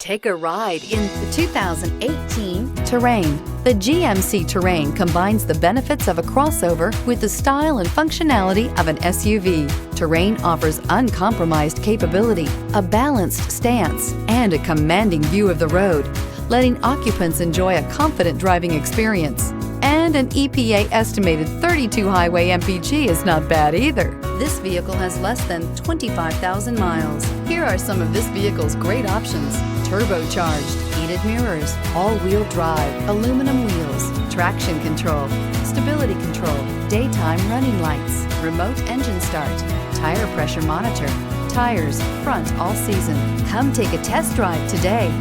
Take a ride in the 2018 Terrain. The GMC Terrain combines the benefits of a crossover with the style and functionality of an SUV. Terrain offers uncompromised capability, a balanced stance, and a commanding view of the road, letting occupants enjoy a confident driving experience. And an EPA estimated 32 highway MPG is not bad either. This vehicle has less than 25,000 miles. Here are some of this vehicle's great options: turbocharged, heated mirrors, all-wheel drive, aluminum wheels, traction control, stability control, daytime running lights, remote engine start, tire pressure monitor, tires front all season. Come take a test drive today.